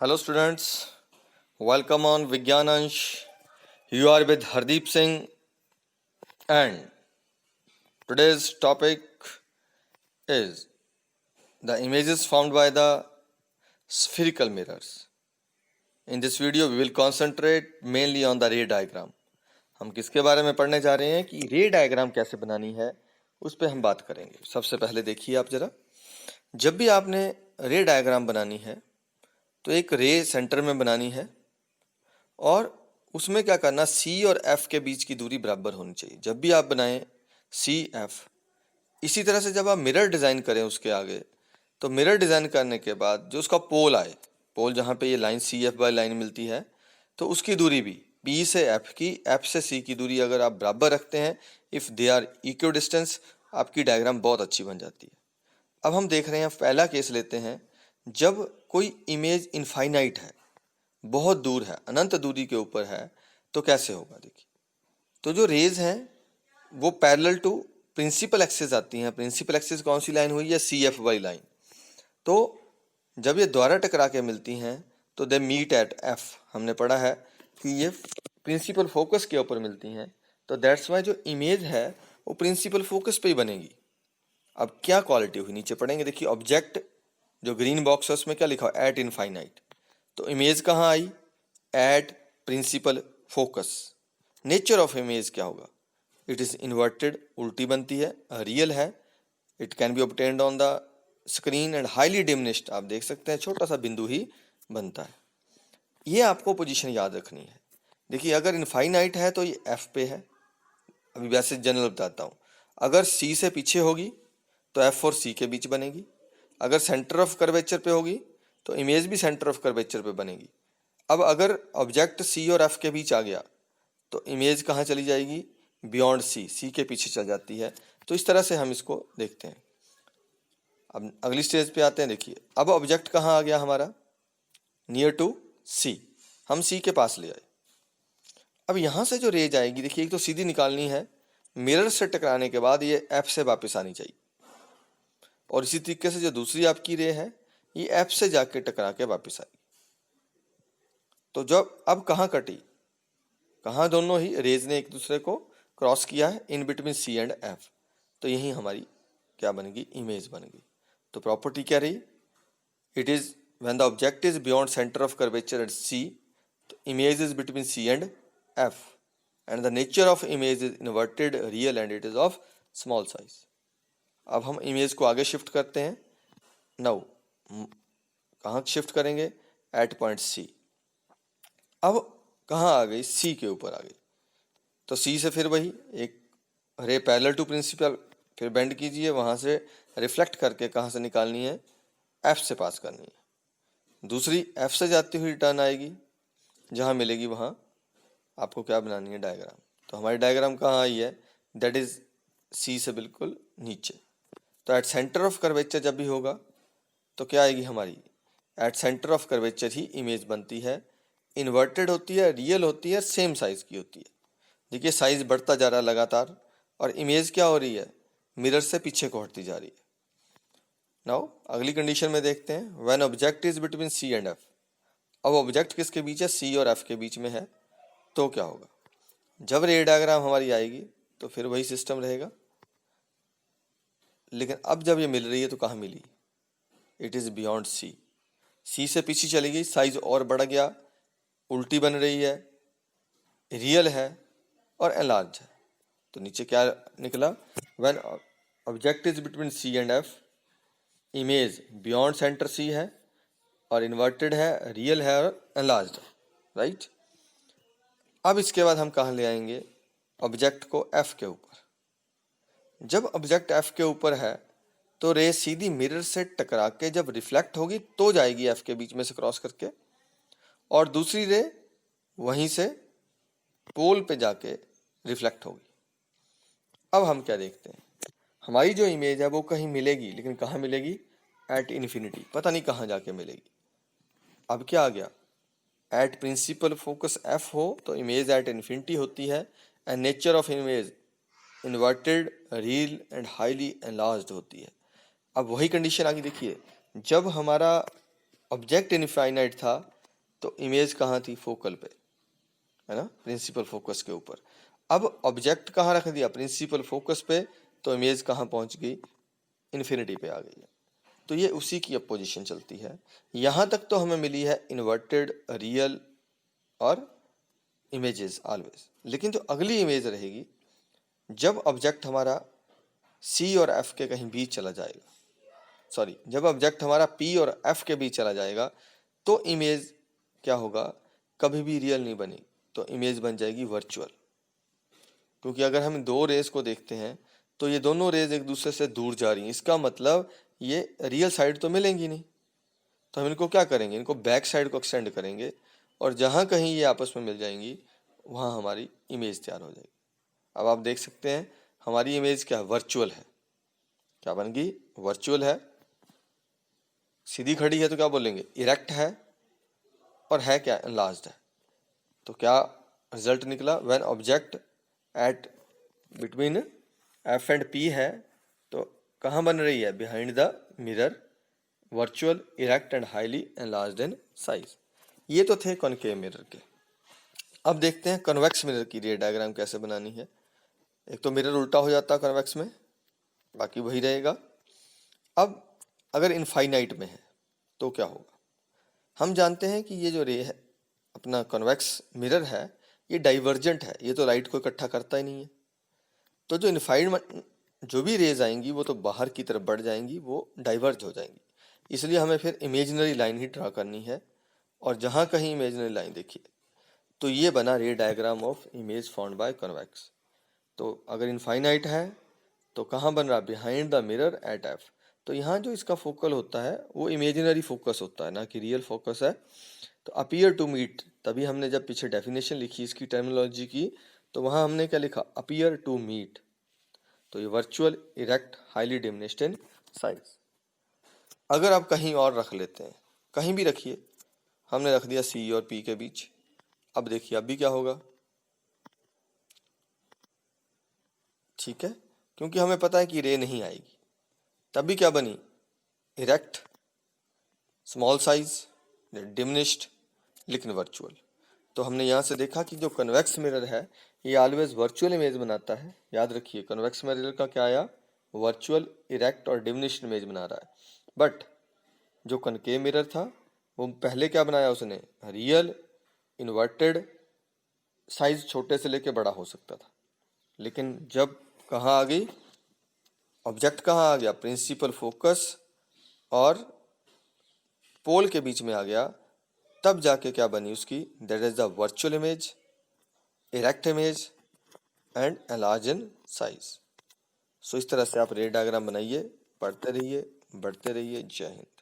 Hello students, welcome on Vigyan Ansh. You are with Hardeep Singh and today's topic is the images formed by the spherical mirrors. In this video we will concentrate mainly on the ray diagram. हम किसके बारे में पढ़ने जा रहे हैं कि रे डायग्राम कैसे बनानी है उस पर हम बात करेंगे। सबसे पहले देखिए आप जरा, जब भी आपने रे डायग्राम बनानी है तो एक रे सेंटर में बनानी है और उसमें क्या करना, सी और एफ के बीच की दूरी बराबर होनी चाहिए। जब भी आप बनाएं सी एफ, इसी तरह से जब आप मिरर डिज़ाइन करें उसके आगे, तो मिरर डिज़ाइन करने के बाद जो उसका पोल आए, पोल जहाँ पे ये line C F by line मिलती है, तो उसकी दूरी भी बी से एफ की, एफ से सी की दूरी अगर आप बराबर रखते हैं, if they are equal distance, आपकी डायग्राम बहुत अच्छी बन जाती है। अब हम देख रहे हैं, पहला केस लेते हैं, जब कोई इमेज इनफाइनाइट है, बहुत दूर है, अनंत दूरी के ऊपर है, तो कैसे होगा। देखिए, तो जो रेज हैं वो पैरेलल टू प्रिंसिपल एक्सिस आती हैं। प्रिंसिपल एक्सिस कौन सी लाइन हुई है, सी एफ वाई लाइन। तो जब ये द्वारा टकरा के मिलती हैं तो दे मीट एट एफ। हमने पढ़ा है कि ये प्रिंसिपल फोकस के ऊपर मिलती हैं, तो दैट्स वाई जो इमेज है वो प्रिंसिपल फोकस पे ही बनेगी। अब क्या क्वालिटी हुई, नीचे पढ़ेंगे। देखिए, ऑब्जेक्ट जो ग्रीन बॉक्स है उसमें क्या लिखा हो, एट इनफाइनाइट। तो इमेज कहाँ आई, at principal focus. Nature of image क्या होगा, इट इज इन्वर्टेड, उल्टी बनती है, रियल है, it can be obtained on the screen and highly diminished. आप देख सकते हैं छोटा सा बिंदु ही बनता है। ये आपको पोजीशन याद रखनी है। देखिए, अगर इनफाइनाइट है तो ये एफ पे है। अभी वैसे जनरल बताता हूँ, अगर सी से पीछे होगी तो एफ और सी के बीच बनेगी। अगर सेंटर ऑफ कर्वेचर पे होगी तो इमेज भी सेंटर ऑफ कर्वेचर पे बनेगी। अब अगर ऑब्जेक्ट सी और एफ के बीच आ गया तो इमेज कहाँ चली जाएगी, बियॉन्ड सी, सी के पीछे चल जाती है। तो इस तरह से हम इसको देखते हैं। अब अगली स्टेज पे आते हैं। देखिए, अब ऑब्जेक्ट कहाँ आ गया हमारा, नियर टू सी, हम सी के पास ले आए। अब यहाँ से जो रेज आएगी, देखिए, एक तो सीधी निकालनी है, मिरर से टकराने के बाद ये एफ से वापस आनी चाहिए, और इसी तरीके से जो दूसरी आपकी रे है ये एफ से जाके टकरा के वापस आएगी। तो जब अब कहाँ कटी, कहाँ दोनों ही रेज ने एक दूसरे को क्रॉस किया है, in between C and F. तो यही हमारी क्या बनेगी, इमेज बन गई। तो प्रॉपर्टी क्या रही, it is when the object is beyond centre of curvature at C, तो image is between C and F, and the nature of image is inverted, real, and it is of small size. अब हम image को आगे shift करते हैं। Now कहाँ shift करेंगे, eight point सी। अब कहाँ आ गई, सी के ऊपर आ गई। तो सी से फिर वही एक रे पैरेलल टू प्रिंसिपल, फिर बेंड कीजिए, वहाँ से रिफ्लेक्ट करके कहाँ से निकालनी है, एफ से पास करनी है। दूसरी एफ से जाती हुई रिटर्न आएगी, जहाँ मिलेगी वहाँ आपको क्या बनानी है, डायग्राम। तो हमारी डायग्राम कहाँ आई है, दैट इज सी से बिल्कुल नीचे। तो एट सेंटर ऑफ कर्वेचर जब भी होगा तो क्या आएगी हमारी, at centre of curvature he image बनती है। इन्वर्टेड होती है, रियल होती है, सेम साइज की होती है। देखिए, साइज बढ़ता जा रहा है लगातार, और इमेज क्या हो रही है, मिरर से पीछे को हटती जा रही है। नाउ अगली कंडीशन में देखते हैं, when object is between C and F. अब ऑब्जेक्ट किसके बीच है, सी और एफ के बीच में है। तो क्या होगा, जब रे डायग्राम हमारी आएगी तो फिर वही सिस्टम रहेगा, लेकिन अब जब ये मिल रही है तो कहाँ मिली, इट इज बियॉन्ड सी। सी से पीछे चली गई, साइज और बढ़ गया, उल्टी बन रही है, रियल है और एलार्ज है। तो नीचे क्या निकला, when object is between C and F, image beyond centre C है और इन्वर्टेड है, रियल है और एलार्ज, राइट। अब इसके बाद हम कहाँ ले आएंगे, ऑब्जेक्ट को एफ के ऊपर। जब ऑब्जेक्ट एफ के ऊपर है तो रे सीधी मिरर से टकरा के जब रिफ्लेक्ट होगी तो जाएगी एफ के बीच में से क्रॉस करके, और दूसरी रे वहीं से पोल पे जाके रिफ्लेक्ट होगी। अब हम क्या देखते हैं, हमारी जो इमेज है वो कहीं मिलेगी, लेकिन कहाँ मिलेगी, एट इन्फिनिटी, पता नहीं कहाँ जाके मिलेगी। अब क्या आ गया, एट प्रिंसिपल फोकस एफ हो तो इमेज एट इन्फिनिटी होती है, and nature of image inverted, real and highly enlarged होती है। अब वही कंडीशन आगे देखिए, जब हमारा ऑब्जेक्ट इनफाइनाइट था तो इमेज कहाँ थी, फोकल पे, है ना, प्रिंसिपल फोकस के ऊपर। अब ऑब्जेक्ट कहाँ रख दिया, प्रिंसिपल फोकस पे, तो इमेज कहाँ पहुंच गई, इन्फिनिटी पे आ गई है। तो ये उसी की अब पोजीशन चलती है। यहाँ तक तो हमें मिली है इन्वर्टेड, रियल और इमेजेस ऑलवेज। लेकिन जो अगली इमेज रहेगी, जब ऑब्जेक्ट हमारा सी और एफ के कहीं बीच चला जाएगा, सॉरी, जब ऑब्जेक्ट हमारा पी और एफ के बीच चला जाएगा, तो इमेज क्या होगा, कभी भी रियल नहीं बनी, तो इमेज बन जाएगी वर्चुअल। क्योंकि अगर हम दो रेज को देखते हैं तो ये दोनों रेज एक दूसरे से दूर जा रही हैं, इसका मतलब ये रियल साइड तो मिलेंगी नहीं। तो हम इनको क्या करेंगे, इनको बैक साइड को एक्सटेंड करेंगे और जहाँ कहीं ये आपस में मिल जाएंगी वहाँ हमारी इमेज तैयार हो जाएगी। अब आप देख सकते हैं हमारी इमेज क्या वर्चुअल है, क्या बन गई, वर्चुअल है। सीधी खड़ी है तो क्या बोलेंगे, इरेक्ट है, और है क्या, एनलार्ज्ड है। तो क्या रिजल्ट निकला, when object at between F and P है, तो कहाँ बन रही है, behind the mirror, virtual, erect and highly enlarged in size. ये तो थे कॉनकेव मिरर के। अब देखते हैं कन्वेक्स मिरर की रे डायग्राम कैसे बनानी है। एक तो मिरर उल्टा हो जाता है कन्वेक्स में, बाकी वही रहेगा। अब अगर इनफाइनाइट में है तो क्या होगा, हम जानते हैं कि ये जो रे है अपना कन्वेक्स मिरर है, ये डाइवर्जेंट है, ये तो लाइट को इकट्ठा करता ही नहीं है। तो जो इनफाइनाइट जो भी रेज आएंगी वो तो बाहर की तरफ बढ़ जाएंगी, वो डाइवर्ज हो जाएंगी। इसलिए हमें फिर इमेजिनरी लाइन ही ड्रा करनी है, और जहाँ कहीं इमेजिनरी लाइन देखिए तो ये बना रे diagram of image found by convex. तो अगर इनफाइनाइट है तो कहाँ बन रहा, behind the mirror at F. तो यहाँ जो इसका फोकल होता है वो इमेजिनरी फोकस होता है, ना कि रियल फोकस है। तो अपीयर टू मीट, तभी हमने जब पीछे डेफिनेशन लिखी इसकी टर्मिनोलॉजी की, तो वहाँ हमने क्या लिखा, अपीयर टू मीट। तो ये virtual, erect, highly diminished in size. अगर आप कहीं और रख लेते हैं, कहीं भी रखिए, हमने रख दिया सी और पी के बीच। अब देखिए अभी क्या होगा, ठीक है, क्योंकि हमें पता है कि रे नहीं आएगी। तभी क्या बनी, इरेक्ट, स्मॉल साइज, डिमिनिश्ड, लेकिन वर्चुअल। तो हमने यहाँ से देखा कि जो कन्वेक्स मिरर है ये ऑलवेज वर्चुअल इमेज बनाता है। याद रखिए कन्वेक्स मिरर का क्या आया, वर्चुअल, इरेक्ट और डिमिनिश्ड इमेज बना रहा है। बट जो कनकेव मिरर था वो पहले क्या बनाया उसने, रियल, इन्वर्टेड, साइज छोटे से लेके बड़ा हो सकता था। लेकिन जब कहाँ आ गई, ऑब्जेक्ट कहाँ आ गया, प्रिंसिपल फोकस और पोल के बीच में आ गया, तब जाके क्या बनी उसकी, that is the virtual image, erect image and enlarge in size. So इस तरह से आप रे डायग्राम बनाइए, पढ़ते रहिए, बढ़ते रहिए। जय हिंद।